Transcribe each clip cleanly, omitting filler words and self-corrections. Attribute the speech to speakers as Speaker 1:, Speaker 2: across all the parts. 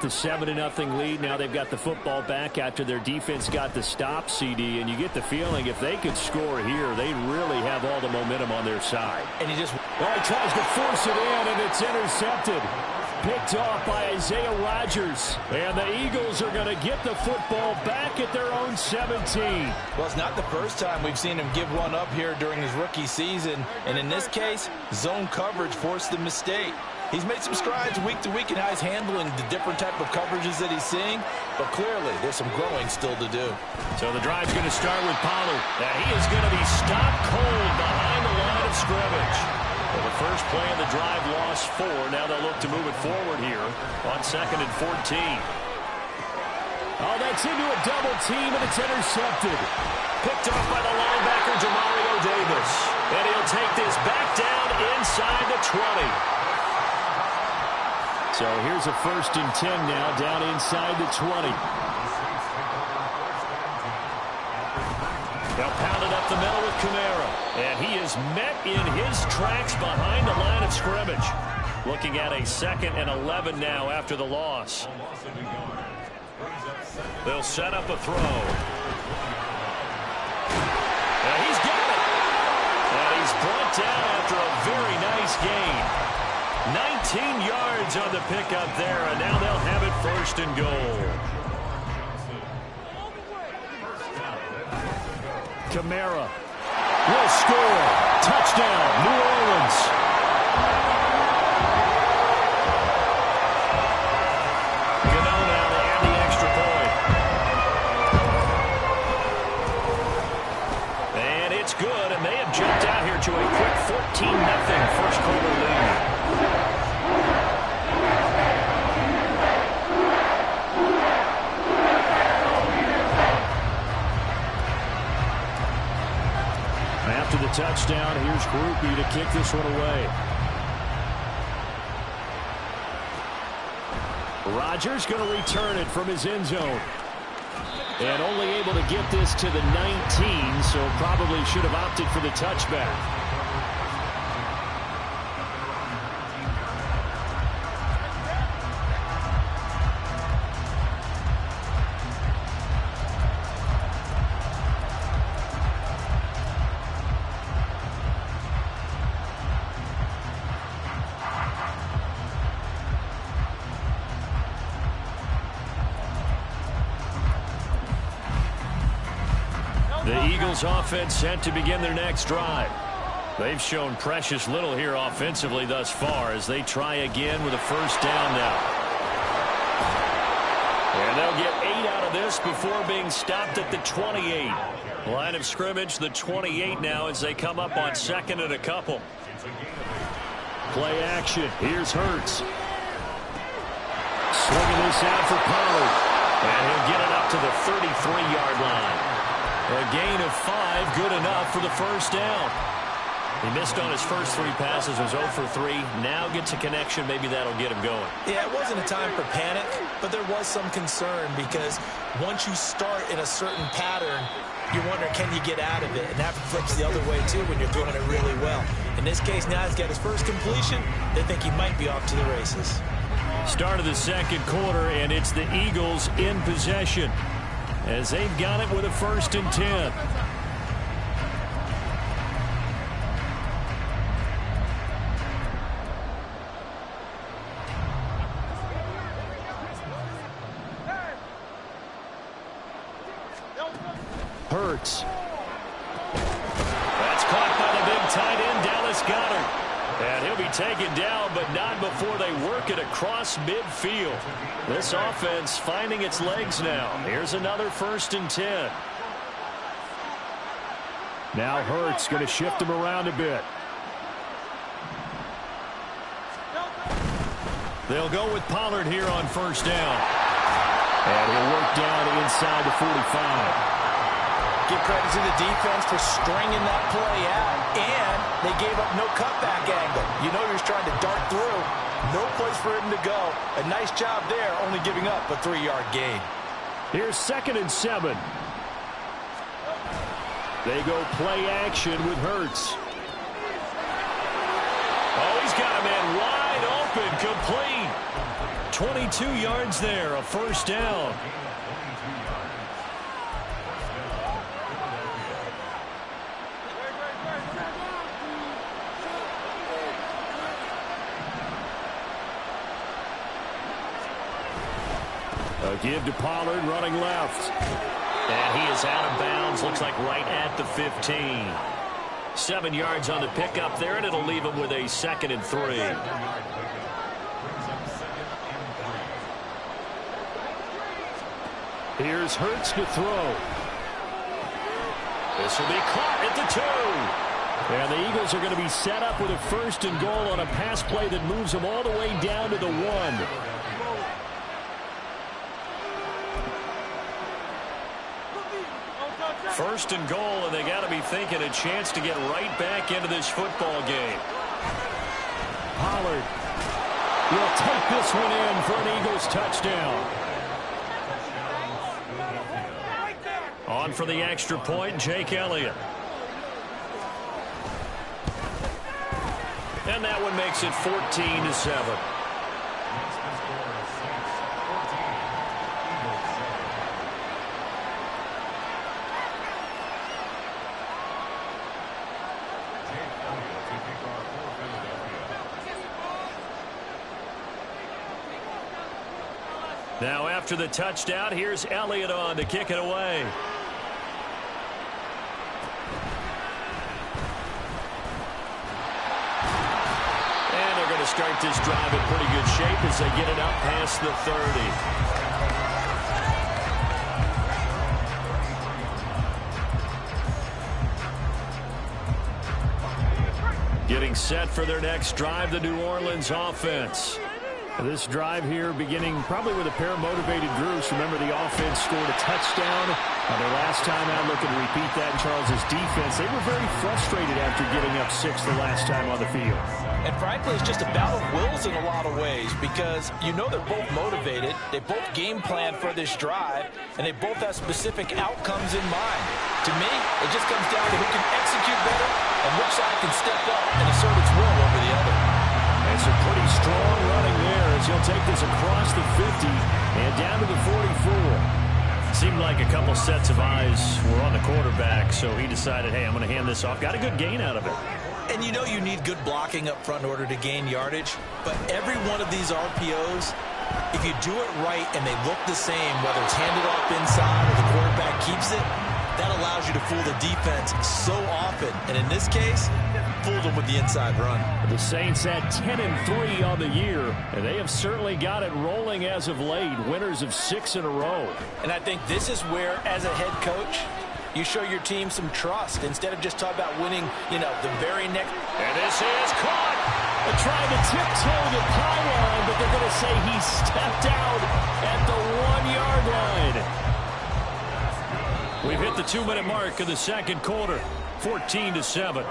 Speaker 1: The 7-0 lead. Now they've got the football back after their defense got the stop, CD, and you get the feeling if they could score here, they really have all the momentum on their side.
Speaker 2: And he just
Speaker 1: tries to force it in, and it's intercepted. Picked off by Isaiah Rodgers. And the Eagles are going to get the football back at their own 17.
Speaker 2: Well, it's not the first time we've seen him give one up here during his rookie season. And in this case, zone coverage forced the mistake. He's made some strides week to week in how he's handling the different type of coverages that he's seeing, but clearly there's some growing still to do.
Speaker 1: So the drive's going to start with Pollard. Now he is going to be stopped cold behind the line of scrimmage. Well, the first play of the drive lost 4. Now they'll look to move it forward here on 2nd and 14. Oh, that's into a double team, and it's intercepted. Picked off by the linebacker, Demario Davis. And he'll take this back down inside the 20. So here's a 1st and 10 now, down inside the 20. They'll pound it up the middle with Kamara. And he is met in his tracks behind the line of scrimmage. Looking at a 2nd and 11 now after the loss. They'll set up a throw. And he's got it. And he's brought down after a very nice gain. 19 yards on the pickup there, and now they'll have it 1st and goal. Kamara will score. Touchdown, New Orleans. Gano now to add the extra point. And it's good, and they have jumped out here to a quick 14-0 first quarter lead. After the touchdown, here's Groupie to kick this one away. Rodgers going to return it from his end zone. And only able to get this to the 19, so probably should have opted for the touchback. The Eagles offense set to begin their next drive. They've shown precious little here offensively thus far as they try again with a 1st down now. And they'll get 8 out of this before being stopped at the 28. Line of scrimmage, the 28 now as they come up on 2nd and a couple. Play action. Here's Hurts. Swinging this out for Pollard. And he'll get it up to the 33-yard line. A gain of 5, good enough for the 1st down. He missed on his first 3 passes, was 0 for 3. Now gets a connection, maybe that'll get him going.
Speaker 2: Yeah, it wasn't a time for panic, but there was some concern because once you start in a certain pattern, you wonder, can you get out of it? And that flips the other way, too, when you're throwing it really well. In this case, now he's got his first completion. They think he might be off to the races.
Speaker 1: Start of the 2nd quarter, and it's the Eagles in possession as they've got it with a 1st and 10. Hurts. That's caught by the big tight end, Dallas Goedert. And he'll be taken down, but not before they work it across midfield. This offense finding its legs now. Here's another 1st and 10. Now Hurts going to shift him around a bit. They'll go with Pollard here on 1st down. And he'll work down inside the 45.
Speaker 2: Give credit to the defense for stringing that play out, and they gave up no cutback angle. You know he was trying to dart through. No place for him to go. A nice job there, only giving up a 3-yard gain.
Speaker 1: Here's 2nd and 7. They go play action with Hurts. Oh, he's got a man wide open, complete. 22 yards there, a first down. A give to Pollard running left. And he is out of bounds. Looks like right at the 15. 7 yards on the pickup there, and it'll leave him with a 2nd and 3. Here's Hurts to throw. This will be caught at the 2. And the Eagles are going to be set up with a 1st and goal on a pass play that moves them all the way down to the 1. First and goal, and they got to be thinking a chance to get right back into this football game. Pollard will take this one in for an Eagles touchdown. On for the extra point, Jake Elliott. And that one makes it 14-7. Now after the touchdown, here's Elliott on to kick it away. And they're going to start this drive in pretty good shape as they get it up past the 30. Getting set for their next drive, the New Orleans offense. This drive here beginning probably with a pair of motivated groups. Remember, the offense scored a touchdown their last time out. Looking to repeat that in Charles's defense. They were very frustrated after getting up 6 the last time on the field.
Speaker 2: And frankly, it's just a battle of wills in a lot of ways because you know they're both motivated. They both game plan for this drive, and they both have specific outcomes in mind. To me, it just comes down to who can execute better and which side can step up and assert its will over the other.
Speaker 1: And some pretty strong running there as he'll take this across the 50 and down to the 44. Seemed like a couple sets of eyes were on the quarterback, so he decided, hey, I'm going to hand this off. Got a good gain out of it.
Speaker 2: And you know you need good blocking up front in order to gain yardage, but every one of these RPOs, if you do it right and they look the same, whether it's handed off inside or the quarterback keeps it, that allows you to fool the defense so often. And in this case, fooled them with the inside run.
Speaker 1: The Saints had 10-3 on the year, and they have certainly got it rolling as of late. Winners of 6 in a row.
Speaker 2: And I think this is where, as a head coach, you show your team some trust instead of just talking about winning, the very next.
Speaker 1: And this is caught. They're trying to tiptoe the pylon, but they're going to say he stepped out at the 1-yard line. We've hit the 2-minute mark of the second quarter. 14-7.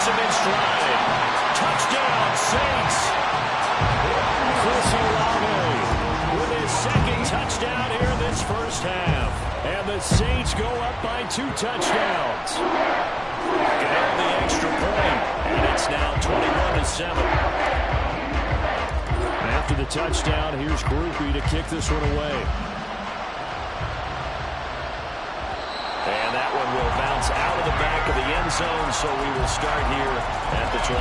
Speaker 1: Him in stride. Touchdown, Saints. Chris Olave with his second touchdown here in this first half. And the Saints go up by 2 touchdowns. And the extra point. And it's now 21-7. After the touchdown, here's Groupie to kick this one away. And that one will bounce out of the back of the end zone, so we will start here at the 25.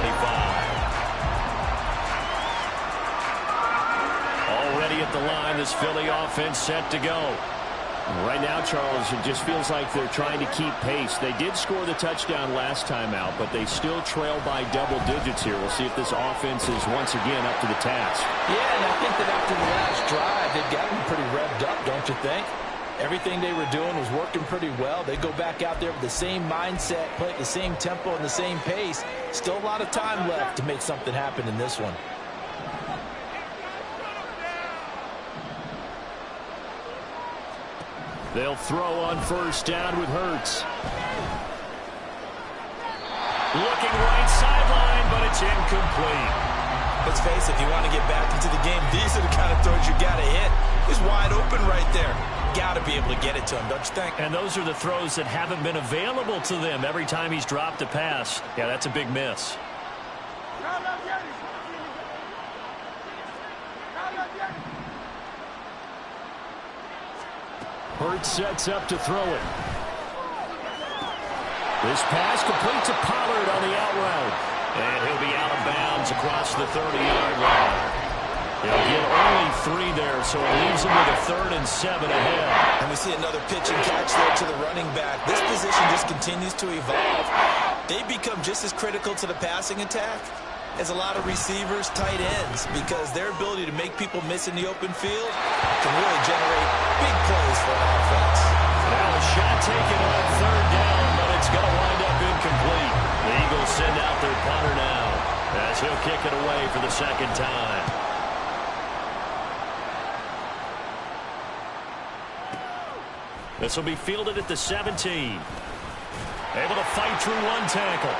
Speaker 1: Already at the line, this Philly offense set to go. Right now, Charles, it just feels like they're trying to keep pace. They did score the touchdown last time out, but they still trail by double digits here. We'll see if this offense is once again up to the task.
Speaker 2: Yeah, and I think that after the last drive, they've gotten pretty revved up, don't you think? Everything they were doing was working pretty well. They go back out there with the same mindset, play at the same tempo and the same pace. Still a lot of time left to make something happen in this one.
Speaker 1: They'll throw on first down with Hurts. Looking right sideline, but it's incomplete.
Speaker 2: Let's face it, if you want to get back into the game, these are the kind of throws you got to hit. He's wide open right there. got to be able to get it to him, don't you think?
Speaker 1: And those are the throws that haven't been available to them every time he's dropped a pass. Yeah, that's a big miss. Hurts sets up to throw it. This pass complete to Pollard on the out route. And he'll be out of bounds across the 30-yard line. He'll get only 3 there, so it leaves him with a 3rd and 7 ahead.
Speaker 2: And we see another pitch and catch there to the running back. This position just continues to evolve. They become just as critical to the passing attack as a lot of receivers, tight ends, because their ability to make people miss in the open field can really generate big plays for an offense.
Speaker 1: Now a shot taken on 3rd down, but it's going to wind up incomplete. The Eagles send out their punter now as he'll kick it away for the 2nd time. This will be fielded at the 17. Able to fight through 1 tackle.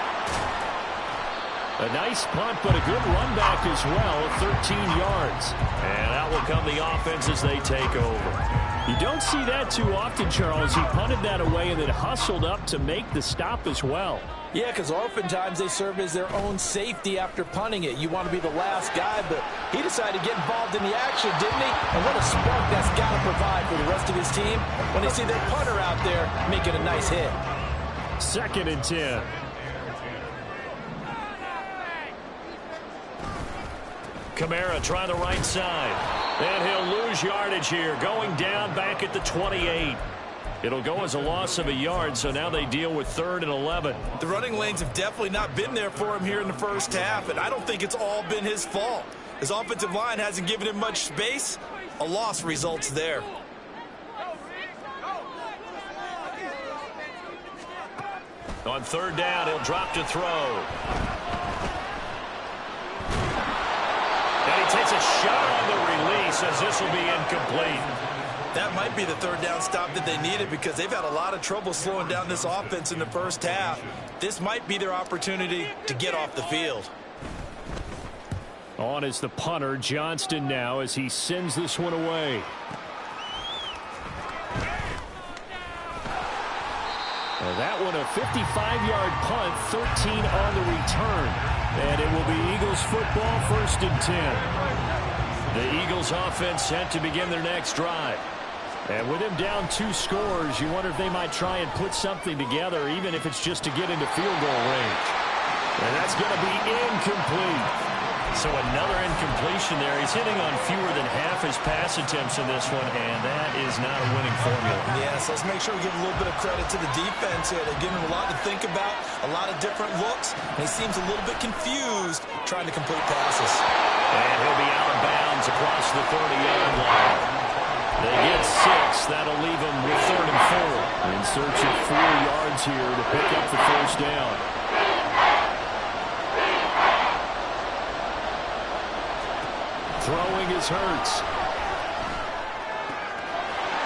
Speaker 1: A nice punt, but a good run back as well, 13 yards. And out will come the offense as they take over. You don't see that too often, Charles. He punted that away and then hustled up to make the stop as well.
Speaker 2: Yeah, because oftentimes they serve as their own safety after punting it. You want to be the last guy, but he decided to get involved in the action, didn't he? And what a spark that's got to provide for the rest of his team when they see their punter out there making a nice hit.
Speaker 1: 2nd and 10. Kamara trying the right side. And he'll lose yardage here, going down back at the 28. It'll go as a loss of a yard, so now they deal with 3rd and 11.
Speaker 2: The running lanes have definitely not been there for him here in the first half, and I don't think it's all been his fault. His offensive line hasn't given him much space. A loss results there.
Speaker 1: On 3rd down, he'll drop to throw. And he takes a shot on the release as this will be incomplete.
Speaker 2: That might be the 3rd down stop that they needed because they've had a lot of trouble slowing down this offense in the first half. This might be their opportunity to get off the field.
Speaker 1: On is the punter, Johnston, now as he sends this one away. That one a 55-yard punt, 13 on the return. And it will be Eagles football, 1st and 10. The Eagles offense set to begin their next drive. And with him down 2 scores, you wonder if they might try and put something together, even if it's just to get into field goal range. And that's going to be incomplete. So another incompletion there. He's hitting on fewer than half his pass attempts in this one, and that is not a winning formula.
Speaker 2: Yes, let's make sure we give a little bit of credit to the defense here. They're giving him a lot to think about, a lot of different looks, and he seems a little bit confused trying to complete passes.
Speaker 1: And he'll be out of bounds across the 30-yard line. They get 6. That'll leave them with 3rd and 4. In search of 4 yards here to pick up the 1st down. Throwing is Hurts.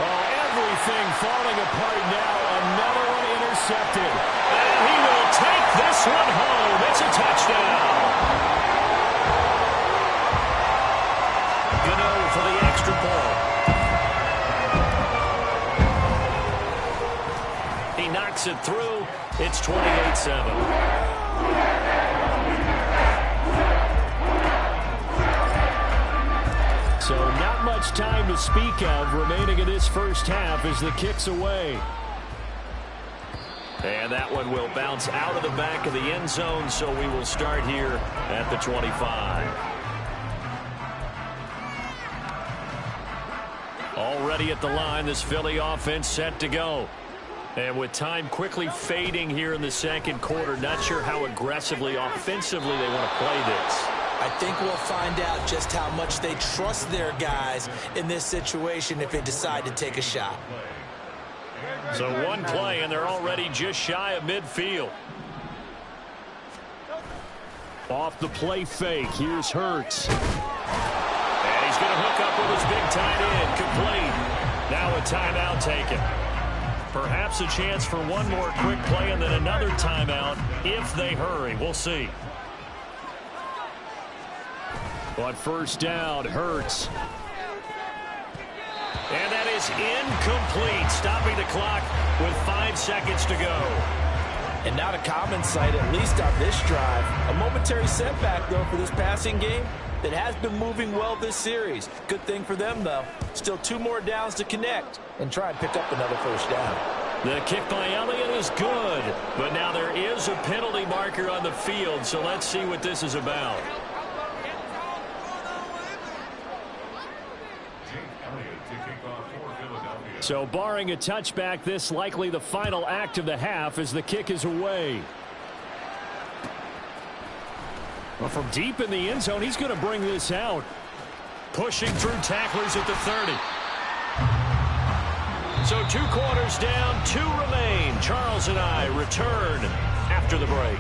Speaker 1: Oh, everything falling apart now. Another one intercepted. And he will take this one home. It's a touchdown. Gano for the extra point. He knocks it through. It's 28-7. So not much time to speak of remaining in this first half as the kick's away. And that one will bounce out of the back of the end zone, so we will start here at the 25. Already at the line, this Philly offense set to go. And with time quickly fading here in the 2nd quarter, not sure how aggressively, offensively they want to play this.
Speaker 2: I think we'll find out just how much they trust their guys in this situation if they decide to take a shot.
Speaker 1: So 1 play, and they're already just shy of midfield. Off the play fake, here's Hurts. And he's going to hook up with his big tight end, complete. Now a timeout taken. Perhaps a chance for one more quick play and then another timeout if they hurry. We'll see. But 1st down, Hurts. And that is incomplete, stopping the clock with 5 seconds to go.
Speaker 2: And not a common sight, at least on this drive. A momentary setback, though, for this passing game that has been moving well this series. Good thing for them, though. Still 2 more downs to connect and try and pick up another first down.
Speaker 1: The kick by Elliott is good, but now there is a penalty marker on the field, so let's see what this is about. So barring a touchback, this likely the final act of the half as the kick is away. Well, from deep in the end zone, he's going to bring this out. Pushing through tacklers at the 30. So 2 quarters down, 2 remain. Charles and I return after the break.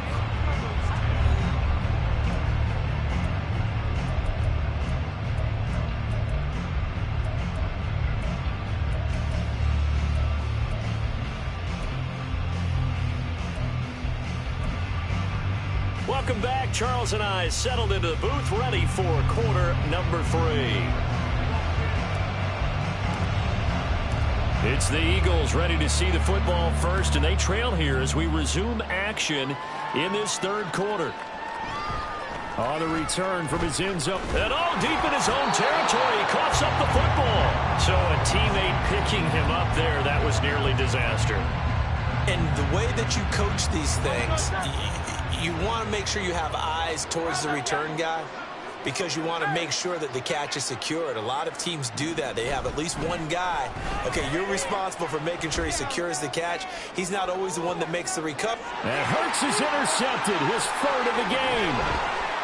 Speaker 1: Welcome back. Charles and I settled into the booth, ready for quarter number 3. It's the Eagles ready to see the football first, and they trail here as we resume action in this 3rd quarter. On the return from his end zone, and all deep in his own territory, he coughs up the football. So a teammate picking him up there, that was nearly disaster.
Speaker 2: And the way that you coach these things, you want to make sure you have eyes towards the return guy because you want to make sure that the catch is secured. A lot of teams do that. They have at least one guy. Okay, you're responsible for making sure he secures the catch. He's not always the one that makes the recovery.
Speaker 1: And Hurts is intercepted, his 3rd of the game.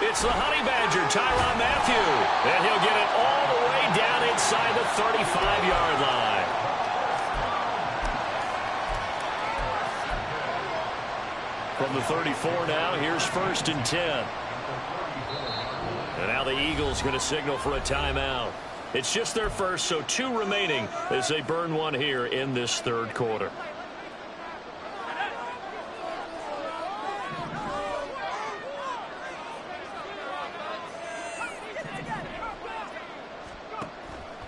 Speaker 1: It's the Honey Badger, Tyrann Mathieu. And he'll get it all the way down inside the 35-yard line. From the 34 now, here's 1st and 10. And now the Eagles going to signal for a timeout. It's just their first, so 2 remaining as they burn one here in this 3rd quarter.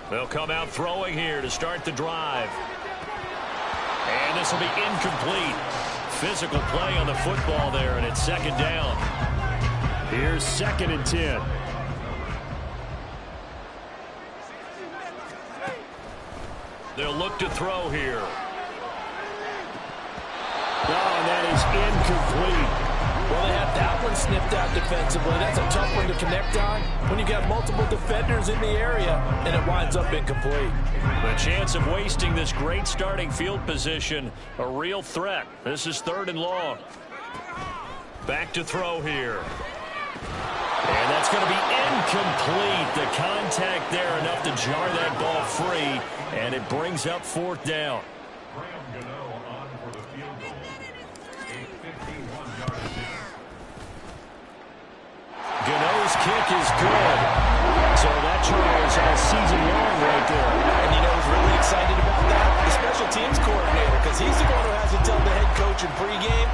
Speaker 1: They'll come out throwing here to start the drive. And this will be incomplete. Physical play on the football there, and it's 2nd down. Here's 2nd and 10. They'll look to throw here. Oh, and that is incomplete.
Speaker 2: Well, they have that one snipped out defensively. That's a tough one to connect on when you got multiple defenders in the area, and it winds up incomplete.
Speaker 1: The chance of wasting this great starting field position, a real threat. This is 3rd and long. Back to throw here. And that's going to be incomplete. The contact there enough to jar that ball free, and it brings up 4th down. Gano's kick is good. So that Charles all season long right there.
Speaker 2: And you know who's really excited about that? The special teams coordinator, because he's the one who has to tell the head coach in pregame,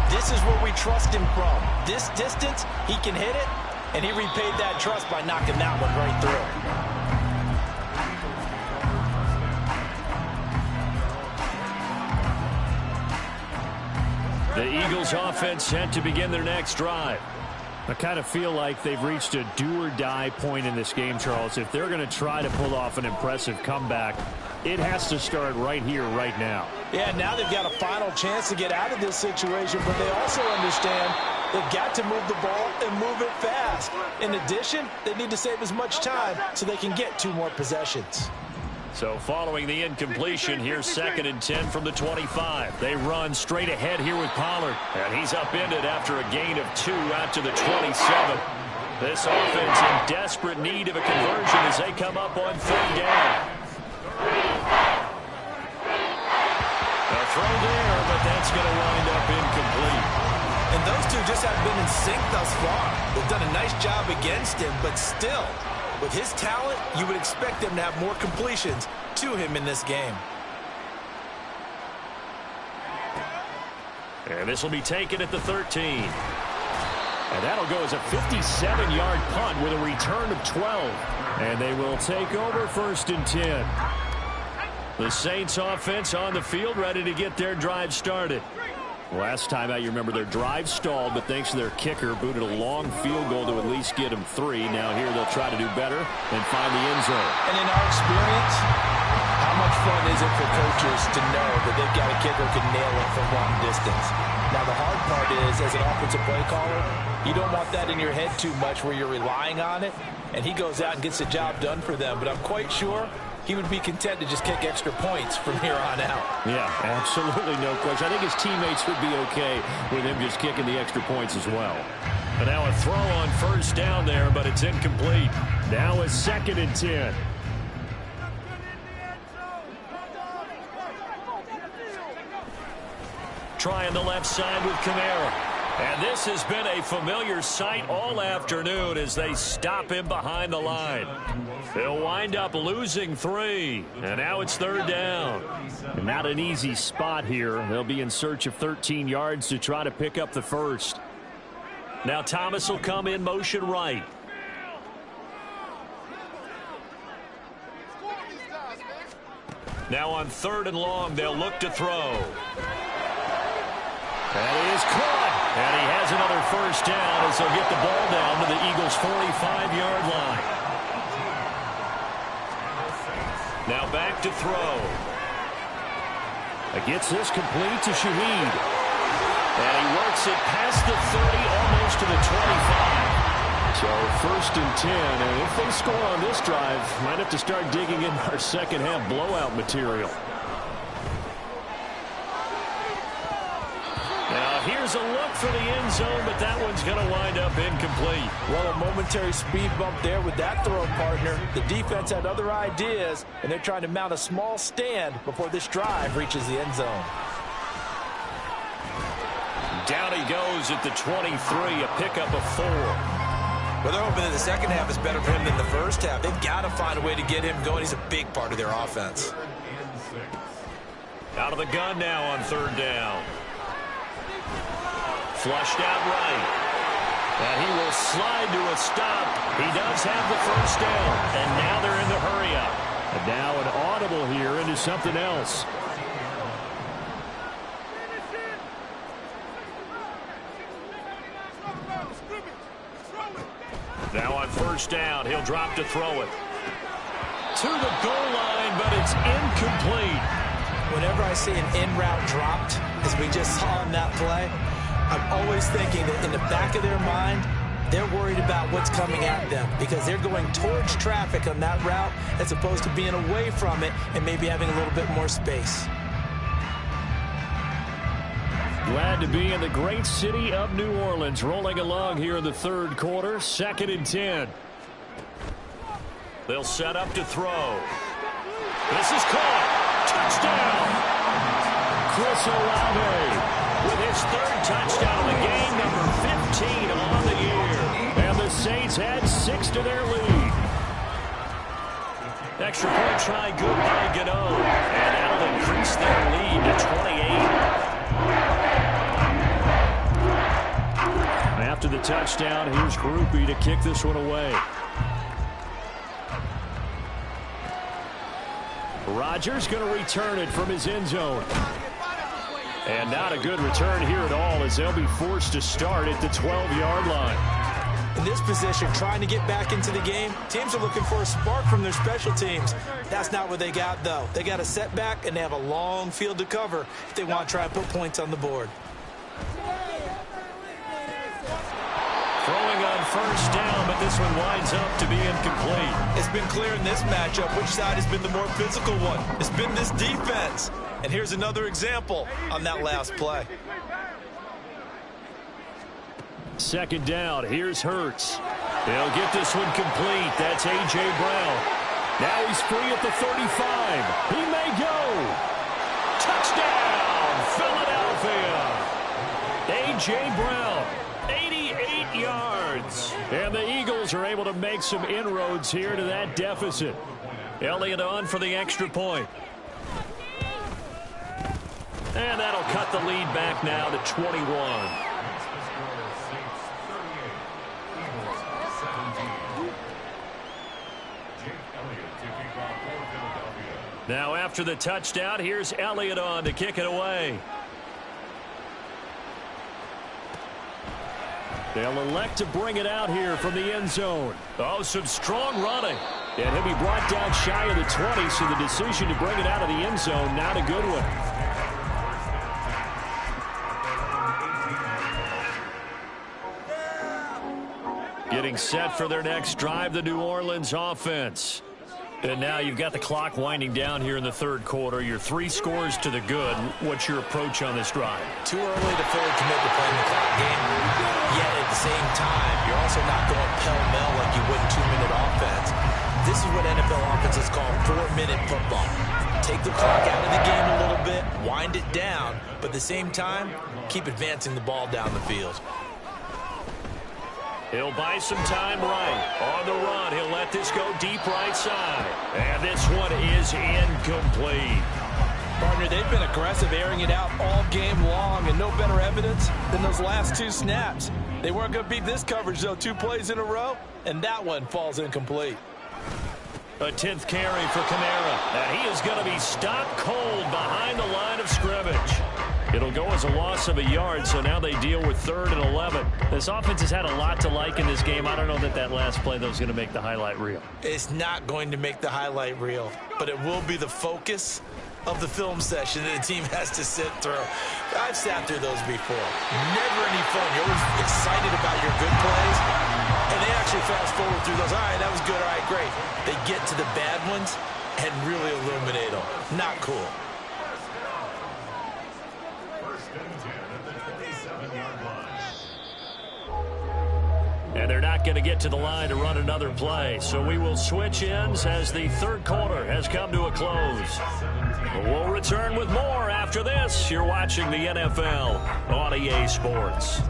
Speaker 2: this is where we trust him from. This distance, he can hit it, and he repaid that trust by knocking that one right through.
Speaker 1: The Eagles offense set to begin their next drive. I kind of feel like they've reached a do-or-die point in this game, Charles. If they're going to try to pull off an impressive comeback, it has to start right here, right now.
Speaker 2: Yeah, now they've got a final chance to get out of this situation, but they also understand they've got to move the ball and move it fast. In addition, they need to save as much time so they can get 2 more possessions.
Speaker 1: So following the incompletion, here's 2nd and 10 from the 25. They run straight ahead here with Pollard. And he's upended after a gain of 2 out to the 27. This offense in desperate need of a conversion as they come up on 3rd down. A throw there, but that's going to wind up incomplete.
Speaker 2: And those two just haven't been in sync thus far. They've done a nice job against him, but still, with his talent, you would expect them to have more completions to him in this game.
Speaker 1: And this will be taken at the 13. And that'll go as a 57-yard punt with a return of 12. And they will take over 1st and 10. The Saints offense on the field, ready to get their drive started. Last time out, you remember their drive stalled, but thanks to their kicker, booted a long field goal to at least get them 3. Now here they'll try to do better and find the end zone.
Speaker 2: And in our experience, how much fun is it for coaches to know that they've got a kicker who can nail it from long distance? Now the hard part is, as an offensive play caller, you don't want that in your head too much where you're relying on it, and he goes out and gets the job done for them. But I'm quite sure he would be content to just kick extra points from here on out.
Speaker 1: Yeah, absolutely no question. I think his teammates would be okay with him just kicking the extra points as well. And now a throw on first down there, but it's incomplete. Now a 2nd and 10. Trying the left side with Kamara. And this has been a familiar sight all afternoon as they stop him behind the line. They'll wind up losing 3. And now it's 3rd down. And not an easy spot here. They'll be in search of 13 yards to try to pick up the first. Now Thomas will come in motion right. Now on 3rd and long, they'll look to throw. And he is caught. And he has another first down as they'll get the ball down to the Eagles' 45-yard line. Now back to throw. Gets this complete to Shaheed. And he works it past the 30, almost to the 25. So 1st and 10. And if they score on this drive, might have to start digging in our second half blowout material. Now here's a look for the end zone, but that one's going to wind up incomplete.
Speaker 2: Well, a momentary speed bump there with that throw, partner. The defense had other ideas, and they're trying to mount a small stand before this drive reaches the end zone.
Speaker 1: Down he goes at the 23, a pickup of 4.
Speaker 2: Well, they're hoping that the second half is better for him than the first half. They've got to find a way to get him going. He's a big part of their offense.
Speaker 1: Out of the gun now on 3rd down. Flushed out right. And he will slide to a stop. He does have the first down. And now they're in the hurry-up. And now an audible here into something else. Now on 1st down, he'll drop to throw it. To the goal line, but it's incomplete.
Speaker 2: Whenever I see an in-route dropped, as we just saw in that play, I'm always thinking that in the back of their mind, they're worried about what's coming at them because they're going towards traffic on that route as opposed to being away from it and maybe having a little bit more space.
Speaker 1: Glad to be in the great city of New Orleans, rolling along here in the 3rd quarter, 2nd and 10. They'll set up to throw. This is caught. Touchdown. Chris Olave with his 3rd touchdown of the game, number 15 on the year. And the Saints add 6 to their lead. Extra point try good by Gano. And that'll increase their lead to 28. After the touchdown, here's Groupie to kick this one away. Rodgers going to return it from his end zone. And not a good return here at all as they'll be forced to start at the 12-yard line.
Speaker 2: In this position, trying to get back into the game, teams are looking for a spark from their special teams. That's not what they got, though. They got a setback, and they have a long field to cover if they want to try and put points on the board.
Speaker 1: Throwing on 1st down, but this one winds up to be incomplete.
Speaker 2: It's been clear in this matchup which side has been the more physical one. It's been this defense. And here's another example on that last play.
Speaker 1: 2nd down. Here's Hurts. They'll get this one complete. That's A.J. Brown. Now he's free at the 35. He may go. Touchdown, Philadelphia. A.J. Brown. 88 yards. And the Eagles are able to make some inroads here to that deficit. Elliott on for the extra point. And that'll cut the lead back now to 21. Now after the touchdown, here's Elliott on to kick it away. They'll elect to bring it out here from the end zone. Oh, some strong running. And he'll be brought down shy of the 20, so the decision to bring it out of the end zone, not a good one. Getting set for their next drive, the New Orleans offense. And now you've got the clock winding down here in the third quarter. You're 3 scores to the good. What's your approach on this drive?
Speaker 2: Too early to fully commit to playing the clock game. Yet at the same time, you're also not going pell-mell like you would in 2-minute offense. This is what NFL offenses call 4-minute football. Take the clock out of the game a little bit, wind it down, but at the same time, keep advancing the ball down the field.
Speaker 1: He'll buy some time right. On the run, he'll let this go deep right side. And this one is incomplete.
Speaker 3: Partner, they've been aggressive, airing it out all game long, and no better evidence than those last 2 snaps. They weren't going to beat this coverage, though, 2 plays in a row, and that one falls incomplete.
Speaker 1: A 10th carry for Kamara. And he is going to be stopped cold behind the line of scrimmage. It'll go as a loss of a yard, so now they deal with 3rd and 11. This offense has had a lot to like in this game. I don't know that last play, though, is going to make the highlight reel.
Speaker 2: It's not going to make the highlight reel, but it will be the focus of the film session that the team has to sit through. I've sat through those before. Never any fun. You're always excited about your good plays, and they actually fast forward through those. All right, that was good. All right, great. They get to the bad ones and really illuminate them. Not cool.
Speaker 1: And they're not going to get to the line to run another play. So we will switch ends as the third quarter has come to a close. We'll return with more after this. You're watching the NFL on EA Sports.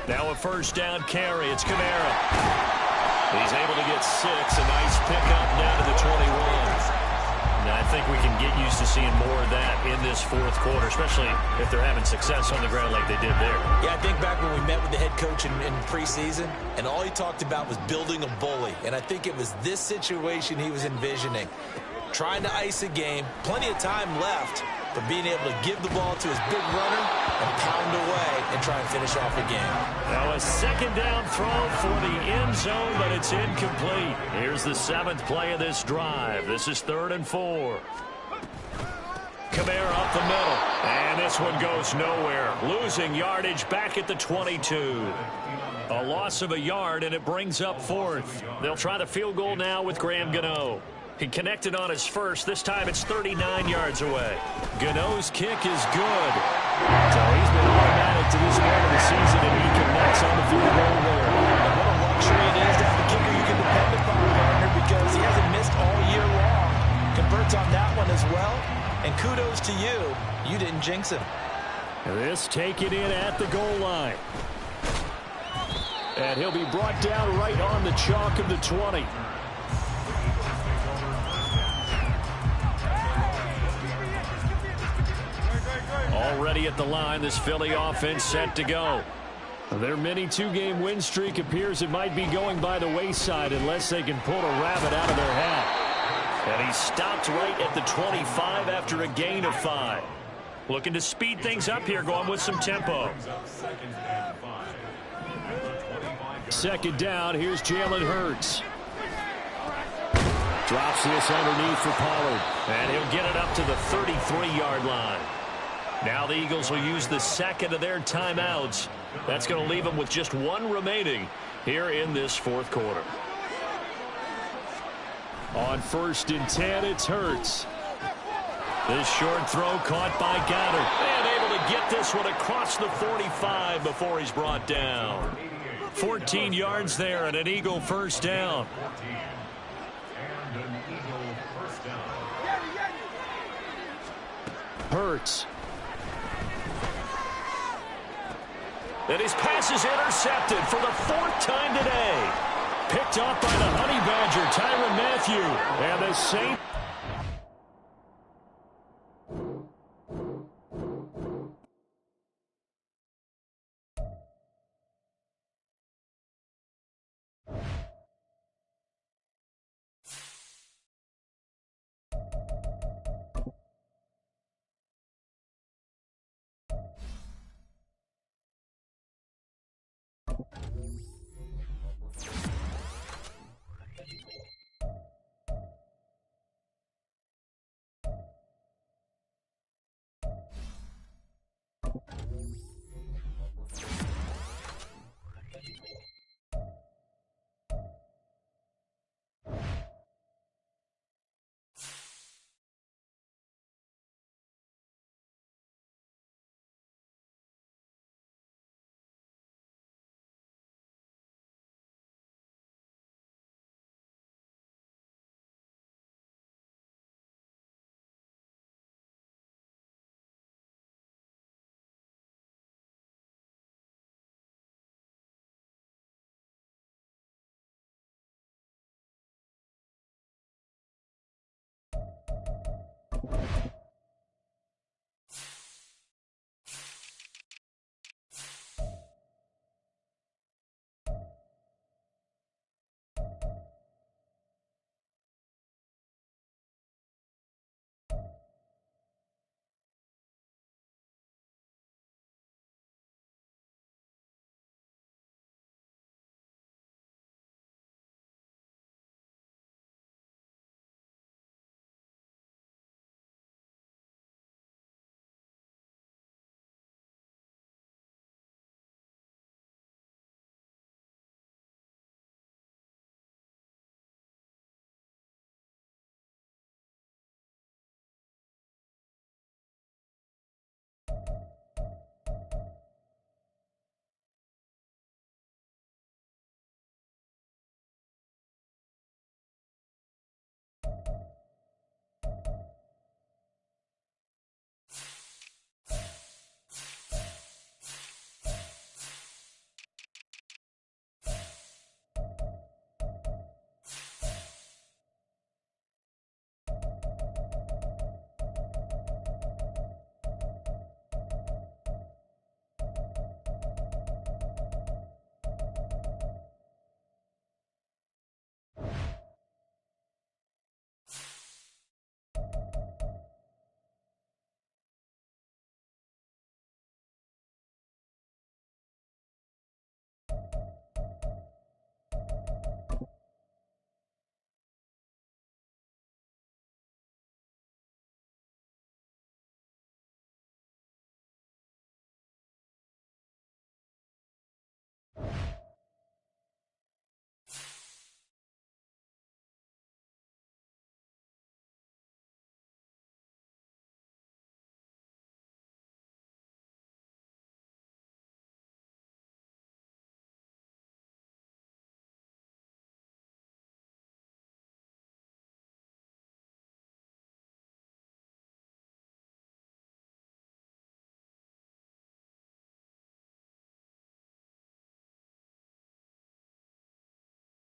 Speaker 1: Now a first down carry. It's Kamara. He's able to get 6. A nice pickup down to the 21. And I think we can get used to seeing more of that in this fourth quarter, especially if they're having success on the ground like they did there.
Speaker 2: Yeah, I think back when we met with the head coach in preseason, and all he talked about was building a bully. And I think it was this situation he was envisioning. Trying to ice a game, plenty of time left, but being able to give the ball to his big runner and pound away and try and finish off a game.
Speaker 1: Now a second down throw for the end zone, but it's incomplete. Here's the 7th play of this drive. This is 3rd and 4. Kamara up the middle, and this one goes nowhere. Losing yardage back at the 22. A loss of a yard, and it brings up 4th. They'll try the field goal now with Graham Gano. He connected on his first. This time it's 39 yards away. Gano's kick is good. So he's been automatic to this point of the season, and he connects on the field goal there.
Speaker 2: And what a luxury it is to have a kicker you can depend upon, partner, because he hasn't missed all year long. Converts on that one as well. And kudos to you. You didn't jinx him.
Speaker 1: This taken in at the goal line. And he'll be brought down right on the chalk of the 20. Already at the line, this Philly offense set to go. Their mini 2-game win streak appears it might be going by the wayside unless they can pull a rabbit out of their hat. And he stopped right at the 25 after a gain of 5. Looking to speed things up here, going with some tempo. Second down, here's Jalen Hurts. Drops this underneath for Pollard. And he'll get it up to the 33-yard line. Now the Eagles will use the second of their timeouts. That's going to leave them with just 1 remaining here in this fourth quarter. On 1st and 10, it's Hurts. This short throw caught by Goddard. And able to get this one across the 45 before he's brought down. 14 yards there and an Eagle first down. Hurts. And his pass is intercepted for the 4th time today. Picked off by the Honey Badger, Tyrann Mathieu. And the Saints...